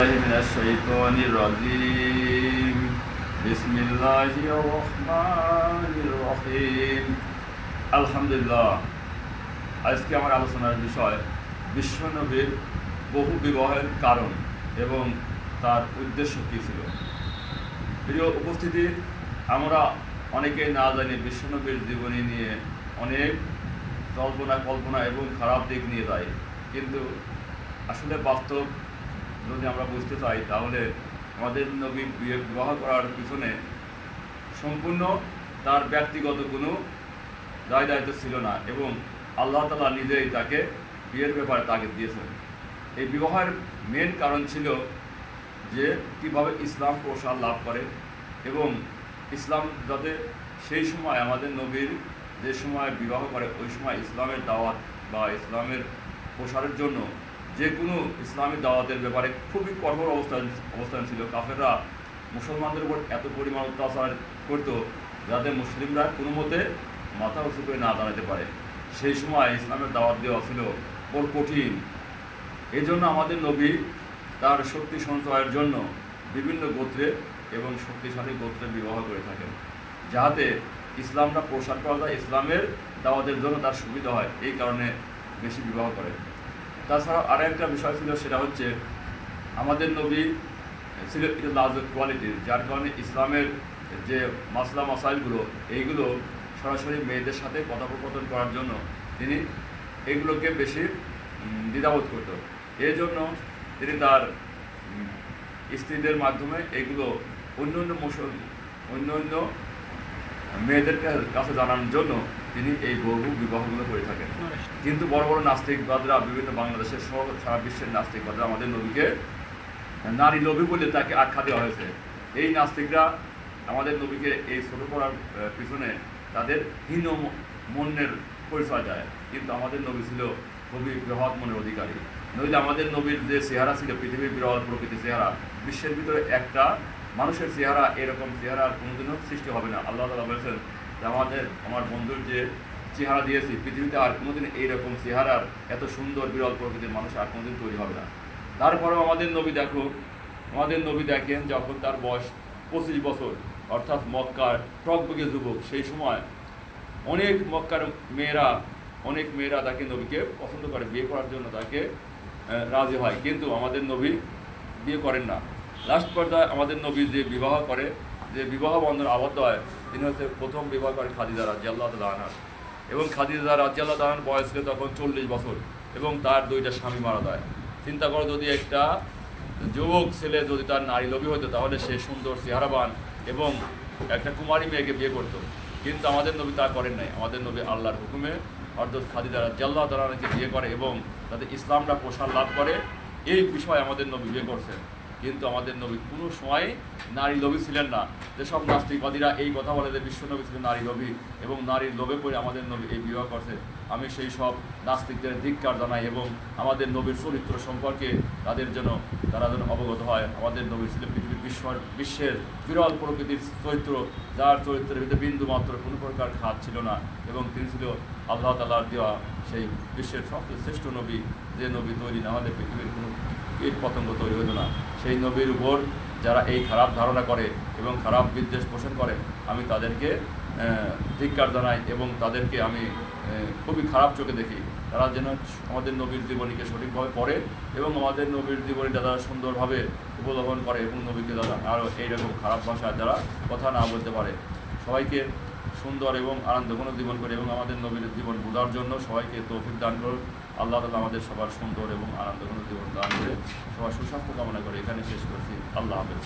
من الشيطان الرجيم بسم الله الرحمن الرحيم আলহামদুলিল্লাহ। আজকে আমার আলোচনার বিষয় বিশ্বনবীর বহু বিবাহের কারণ এবং তার উদ্দেশ্য কী ছিল। প্রিয় উপস্থিতি, আমরা অনেকেই না জানি বিশ্বনবীর জীবনী নিয়ে অনেক কল্পনা এবং খারাপ দিক নিয়ে যায়, কিন্তু আসলে বাস্তব যদি আমরা বুঝতে চাই তাহলে আমাদের নবী বিবাহ করার পিছনে সম্পূর্ণ তার ব্যক্তিগত কোনো দায় দায়িত্ব ছিল না এবং আল্লাহ তাআলা নিজেই তাকে বিয়ের ব্যাপারে তাগিদ দিয়েছেন। এই বিবাহের মেন কারণ ছিল যে কীভাবে ইসলাম প্রসার লাভ করে এবং ইসলাম যাতে সেই সময় আমাদের নবীর যে সময় বিবাহ করে ওই সময় ইসলামের দাওয়াত বা ইসলামের প্রসারের জন্য যে কোনো ইসলামী দাওয়াতের ব্যাপারে খুবই কঠোর অবস্থান ছিল। কাফেররা মুসলমানদের উপর এত পরিমাণ অত্যাচার করতো যাতে মুসলিমরা কোনো মতে মাথা উঁচু করে না দাঁড়াতে পারে। সেই সময় ইসলামের দাওয়াত দেওয়া ছিল বড় কঠিন। এই জন্য আমাদের নবী তার শক্তি সঞ্চয়ের জন্য বিভিন্ন গোত্রে এবং শক্তিশালী গোত্রে বিবাহ করে থাকেন, যাহাতে ইসলামটা প্রসার করা যায়, ইসলামের দাওয়াতের জন্য তার সুবিধা হয়, এই কারণে বেশি বিবাহ করে। তাছাড়া আর একটা বিষয় ছিল, সেটা হচ্ছে আমাদের নবী ছিল একটু লাজুক কোয়ালিটির, যার কারণে ইসলামের যে মাসলা মাসাইলগুলো এইগুলো সরাসরি মেয়েদের সাথে কথোপকথন করার জন্য তিনি এগুলোকে বেশি দ্বিধাবোধ করত। এই জন্য তিনি তার স্ত্রীদের মাধ্যমে এগুলো অন্য মেয়েদের কাছে জানানোর জন্য তিনি এই বহু বিবাহগুলো করে থাকেন। কিন্তু বড় বড় নাস্তিকবাদরা, বিভিন্ন বাংলাদেশের সারা বিশ্বের নাস্তিকবাদরা আমাদের নবীকে নারী লোভী বলে তাকে আখ্যা দেওয়া হয়েছে। এই নাস্তিকরা আমাদের নবীকে এই ছোট করার পিছনে তাদের হীন মনের পরিচয় দেয়, কিন্তু আমাদের নবী ছিল খুবই বৃহৎ মনের অধিকারী। নইলে আমাদের নবীর যে চেহারা ছিল পৃথিবীর বিরল প্রকৃতির চেহারা, বিশ্বের ভিতরে একটা মানুষের চেহারা এরকম চেহারা কোনোদিনও সৃষ্টি হবে না। আল্লাহ তাআলা বলেছেন যে আমার বন্ধুর যে চেহারা দিয়েছি পৃথিবীতে আর কোনোদিন এইরকম চেহারার এত সুন্দর বিরল প্রকৃতির মানুষ আর কোনোদিন তৈরি হবে না। তারপরেও আমাদের নবী দেখেন যখন তার বয়স 25 বছর, অর্থাৎ মক্কার টকবগে যুবক, সেই সময় অনেক মক্কার অনেক মেয়েরা তাকে নবীকে পছন্দ করে, বিয়ে করার জন্য তাকে রাজি হয়, কিন্তু আমাদের নবী বিয়ে করেন না। লাস্ট পর্যায়ে আমাদের নবী যে বিবাহ বন্ধন আবদ্ধ হয়, তিনি হচ্ছে প্রথম বিবাহ করেন খাদিজা রাদিয়াল্লাহু তাআলা আনহা, এবং খাদিজা রাদিয়াল্লাহু তাআলার বয়স ছিল তখন 40 বছর এবং তার 2টা স্বামী মারা যায়। চিন্তা করো, যদি একটা যুবক ছেলে যদি তার নারী লোভী হতো তাহলে সে সুন্দর চেহারাবান এবং একটা কুমারী মেয়েকে বিয়ে করতো, কিন্তু আমাদের নবী তা করেন নাই। আমাদের নবী আল্লাহর হুকুমে হযরত খাদিজা রাদিয়াল্লাহু তাআলা আনহাকে বিয়ে করে এবং তাদের ইসলামটা প্রসার লাভ করে, এই বিষয়ে আমাদের নবী বিয়ে করছেন। কিন্তু আমাদের নবী কোনো সময় নারী লোভী ছিলেন না। যেসব নাস্তিকবাদীরা এই কথা বলে যে বিশ্বনবী ছিলেন নারী লোভী এবং নারীর লোভে পড়ে আমাদের নবী এই বিবাহ করছে, আমি সেই সব নাস্তিকদের ধিক্কার জানাই এবং আমাদের নবীর চরিত্র সম্পর্কে তারা যেন অবগত হয়। আমাদের নবী ছিলেন পৃথিবীর বিশ্বের বিরল প্রকৃতির চরিত্র, যার চরিত্রের ভিতরে বিন্দু মাত্র কোনো প্রকার খাত ছিল না, এবং তিনি ছিল আল্লাহ তাআলার দেওয়া সেই বিশ্বের সবচেয়ে শ্রেষ্ঠ নবী, যে নবী তৈরি না হলে পৃথিবীর কোনো কীট পতঙ্গ তৈরি হতো না। সেই নবীর উপর যারা এই খারাপ ধারণা করে এবং খারাপ বিদ্বেষ পোষণ করে, আমি তাদেরকে ধিক্কার জানাই এবং তাদেরকে আমি খুবই খারাপ চোখে দেখি। তারা যেন আমাদের নবীর জীবনীকে সঠিকভাবে পড়ে এবং আমাদের নবীর জীবনীটা তারা সুন্দরভাবে উপস্থাপন করে এবং নবীকে তারা আরও এইরকম খারাপ ভাষায় যারা কথা না বলতে পারে। সবাইকে সুন্দর এবং আনন্দঘন জীবন করে এবং আমাদের নবীর জীবন বোঝার জন্য সবাইকে তৌফিক দান করুন। আল্লাহ তাআলা আমাদের সবার সুন্দর এবং আনন্দঘন জীবন দান করে সবার সুস্বাস্থ্য কামনা করে এখানে শেষ করছি। আল্লাহ হাফেজ।